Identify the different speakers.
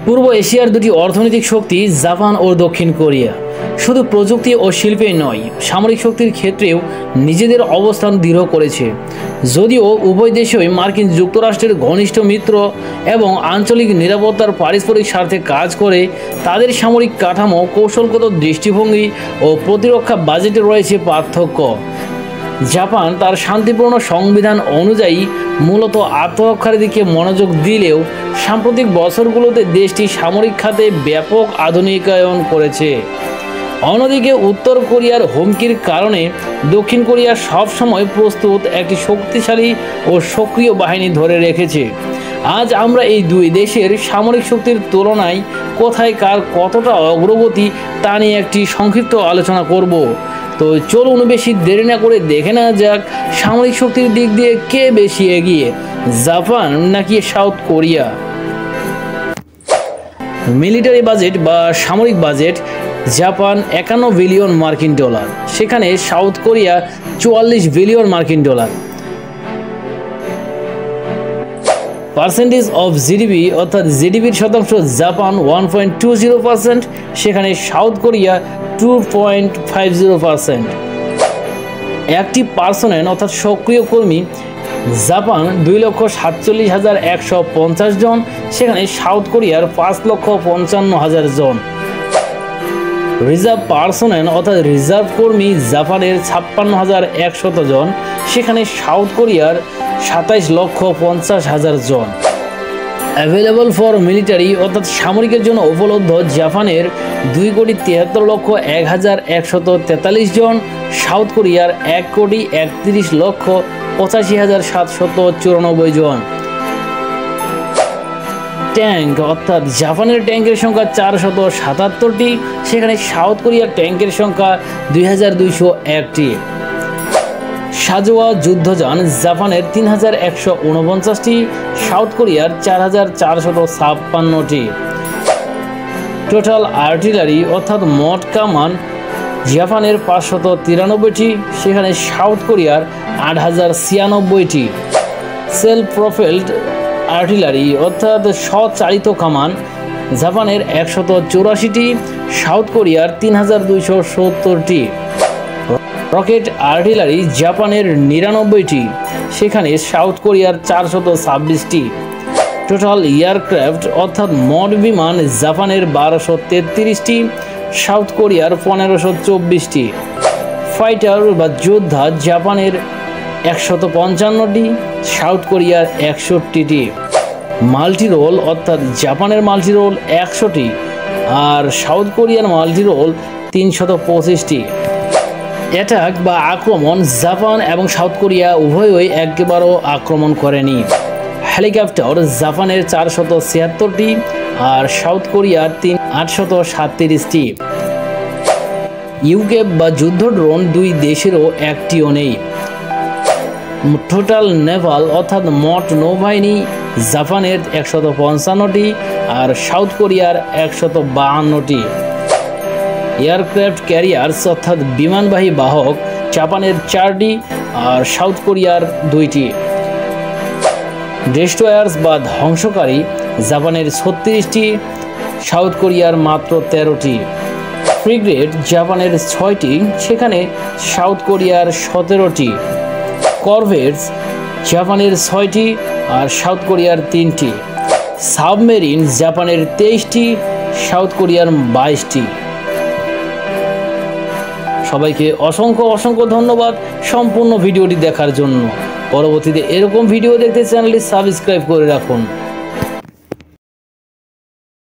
Speaker 1: পূর্ব এশিয়ার দুটি অর্থনৈতিক শক্তি জাপান ও দক্ষিণ কোরিয়া শুধু প্রযুক্তি ও শিল্পে নয়, সামরিক শক্তির ক্ষেত্রেও নিজেদের অবস্থান দৃঢ় করেছে। যদিও উভয় দেশই মার্কিন যুক্তরাষ্ট্রের ঘনিষ্ঠ মিত্র এবং আঞ্চলিক নিরাপত্তার পারস্পরিক স্বার্থে কাজ করে, তাদের সামরিক কাঠামো, কৌশলগত দৃষ্টিভঙ্গি ও প্রতিরক্ষা বাজেটে রয়েছে পার্থক্য। জাপান তার শান্তিপূর্ণ সংবিধান অনুযায়ী মূলত আত্মরক্ষার দিকে মনোযোগ দিলেও সাম্প্রতিক বছরগুলোতে দেশটি সামরিক খাতে ব্যাপক আধুনিকায়ন করেছে। অন্যদিকে উত্তর কোরিয়ার হুমকির কারণে দক্ষিণ কোরিয়া সবসময় প্রস্তুত একটি শক্তিশালী ও সক্রিয় বাহিনী ধরে রেখেছে। আজ আমরা এই দুই দেশের সামরিক শক্তির তুলনায় কোথায় কার কতটা অগ্রগতি তা নিয়ে একটি সংক্ষিপ্ত আলোচনা করব। তো চলুন বেশি দেরি না করে দেখে নেওয়া যাক সামরিক শক্তির দিক দিয়ে কে বেশি এগিয়ে, জাপান নাকি সাউথ কোরিয়া। মিলিটারি বাজেট বা সামরিক বাজেট, জাপান 51 বিলিয়ন মার্কিন ডলার, সেখানে সাউথ কোরিয়া 44 বিলিয়ন মার্কিন ডলার। পার্সেন্টেজ অফ জিডিপি অর্থাৎ জিডিপির শতাংশ, জাপান 1.20%, সেখানে সাউথ কোরিয়া 2.50%। অ্যাক্টিভ পার্সোনেল অর্থাৎ সক্রিয় কর্মী, জাপান 2,47,150 জন, সেখানে সাউথ কোরিয়ার 5,55,000 জন। রিজার্ভ পার্সোনেল অর্থাৎ রিজার্ভ কর্মী, জাপানের 56,100 জন, সেখানে সাউথ কোরিয়ার 27,50,000 জন। অ্যাভেলেবল ফর মিলিটারি অর্থাৎ সামরিকের জন্য উপলব্ধ, জাপানের 2,73,1,143 জন, সাউথ কোরিয়ার 1,31,85,794 জন। ট্যাঙ্ক অর্থাৎ জাপানের ট্যাঙ্কের সংখ্যা 477টি, সেখানে সাউথ কোরিয়ার ট্যাঙ্কের সংখ্যা 2,201টি। সাজোয়া যুদ্ধযান, জাপানের 3,149টি, সাউথ কোরিয়ার 4,456টি। টোটাল আর্টিলারি অর্থাৎ মোট কামান, জাপানের 593টি, সেখানে সাউথ কোরিয়ার 8,096টি। সেলফ প্রোপেলড আর্টিলারি অর্থাৎ স্বচালিত কামান, জাপানের 184টি, সাউথ কোরিয়ার 3,270টি। রকেট আর্টিলারি, জাপানের 99টি, সেখানে সাউথ কোরিয়ার 426টি। টোটাল এয়ারক্রাফট অর্থাৎ মোট বিমান, জাপানের 1233টি, সাউথ কোরিয়ার 1524টি। ফাইটার বা যোদ্ধা, জাপানের 155টি, সাউথ কোরিয়ার 61টি। মাল্টিরোল অর্থাৎ জাপানের মাল্টিরোল 100টি, আর সাউথ কোরিয়ার মাল্টিরোল 325টি। অ্যাটাক বা আক্রমণ, জাপান এবং সাউথ কোরিয়া উভয়ই একবারও আক্রমণ করেনি। হেলিকপ্টার, জাপানের 476টি, আর সাউথ কোরিয়ার 837টি। ইউকে বা যুদ্ধ ড্রোন, দুই দেশেরও একটিও নেই। টোটাল নেভাল অর্থাৎ মোট নৌবাহিনী, জাপানের 155টি, আর সাউথ কোরিয়ার 152টি। এয়ারক্রাফট ক্যারিয়ার্স অর্থাৎ বিমানবাহী বাহক, জাপানের 4টি, আর সাউথ কোরিয়ার 2টি। ডেস্ট্রয়ার্স বা ধ্বংসকারী, জাপানের 36টি, সাউথ কোরিয়ার মাত্র 13টি। ফ্রিগেট, জাপানের 6টি, সেখানে সাউথ কোরিয়ার 17টি। করভেটস, জাপানের 6টি, আর সাউথ কোরিয়ার 3টি। সাবমেরিন, জাপানের 23টি, সাউথ কোরিয়ার 22টি। সবাইকে অসংখ্য অসংখ্য ধন্যবাদ সম্পূর্ণ ভিডিওটি দেখার জন্য। পরবর্তীতে এরকম ভিডিও দেখতে চ্যানেলটি সাবস্ক্রাইব করে রাখুন।